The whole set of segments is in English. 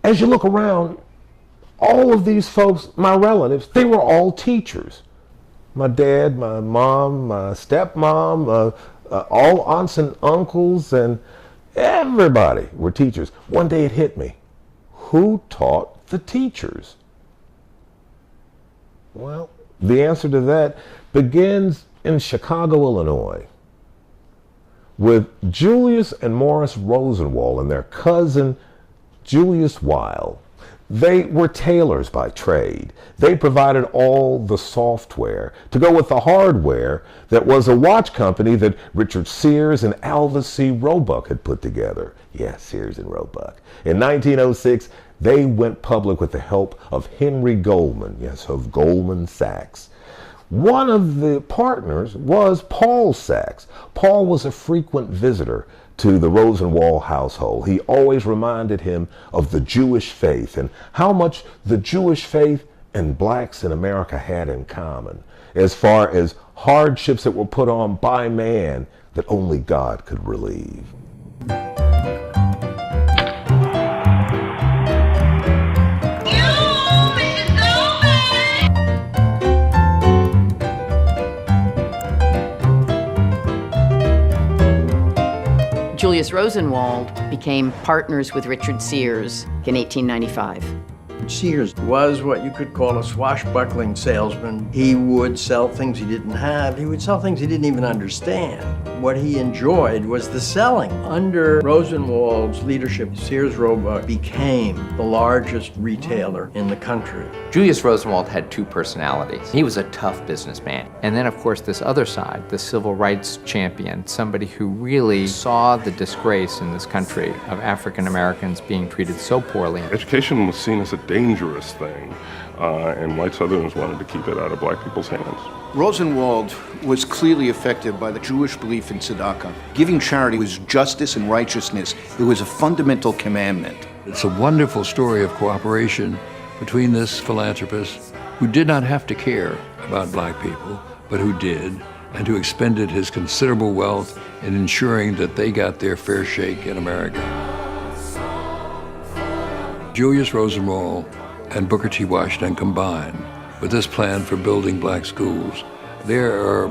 as you look around, all of these folks, my relatives, they were all teachers. My dad, my mom, my stepmom, all aunts and uncles, and everybody were teachers. One day it hit me. Who taught the teachers? Well, the answer to that begins in Chicago, Illinois, with Julius and Morris Rosenwald and their cousin Julius Weil. They were tailors by trade. They provided all the software to go with the hardware that was a watch company that Richard Sears and Alvis C. Roebuck had put together. Yes, Sears and Roebuck. In 1906, they went public with the help of Henry Goldman, yes, of Goldman Sachs. One of the partners was Paul Sachs. Paul was a frequent visitor to the Rosenwald household. He always reminded him of the Jewish faith and how much the Jewish faith and blacks in America had in common, as far as hardships that were put on by man that only God could relieve. Julius Rosenwald became partners with Richard Sears in 1895. Sears was what you could call a swashbuckling salesman. He would sell things he didn't have. He would sell things he didn't even understand. What he enjoyed was the selling. Under Rosenwald's leadership, Sears Roebuck became the largest retailer in the country. Julius Rosenwald had two personalities. He was a tough businessman. And then, of course, this other side, the civil rights champion, somebody who really saw the disgrace in this country of African Americans being treated so poorly. Education was seen as a dangerous thing, and white Southerners wanted to keep it out of black people's hands. Rosenwald was clearly affected by the Jewish belief in tzedakah. Giving charity was justice and righteousness. It was a fundamental commandment. It's a wonderful story of cooperation between this philanthropist who did not have to care about black people, but who did, and who expended his considerable wealth in ensuring that they got their fair shake in America. Julius Rosenwald and Booker T. Washington combined with this plan for building black schools. They are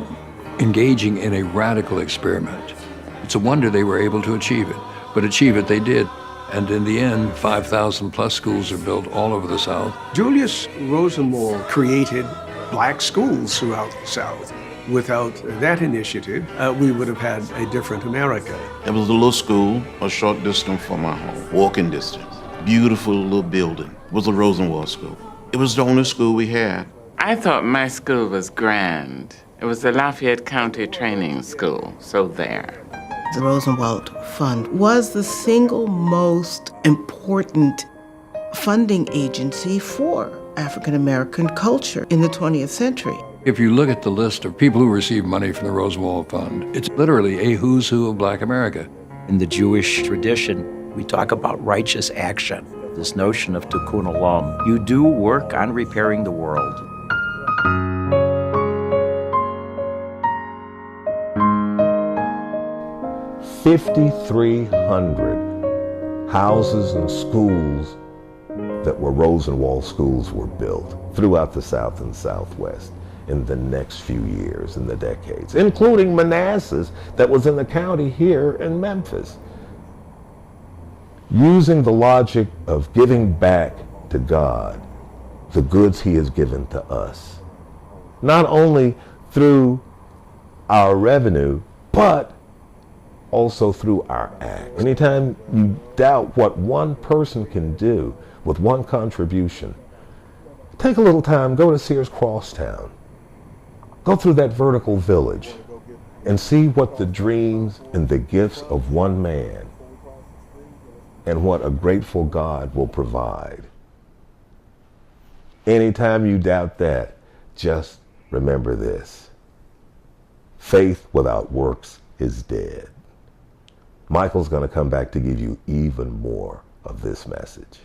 engaging in a radical experiment. It's a wonder they were able to achieve it, but achieve it they did. And in the end, 5,000 plus schools are built all over the South. Julius Rosenwald created black schools throughout the South. Without that initiative, we would have had a different America. It was a little school, a short distance from my home, walking distance. Beautiful little building. It was a Rosenwald school. It was the only school we had. I thought my school was grand. It was the Lafayette County Training School, so there. The Rosenwald Fund was the single most important funding agency for African American culture in the 20th century. If you look at the list of people who receive money from the Rosenwald Fund, it's literally a who's who of black America. In the Jewish tradition, we talk about righteous action, this notion of tikkun olam. You do work on repairing the world. $5,300 houses and schools that were Rosenwald schools were built throughout the South and Southwest in the next few years, in the decades, including Manassas that was in the county here in Memphis. Using the logic of giving back to God the goods he has given to us, not only through our revenue, but also through our acts. Anytime you doubt what one person can do with one contribution, take a little time, go to Sears Crosstown, go through that vertical village and see what the dreams and the gifts of one man and what a grateful God will provide. Anytime you doubt that, just remember this: faith without works is dead. Michael's going to come back to give you even more of this message.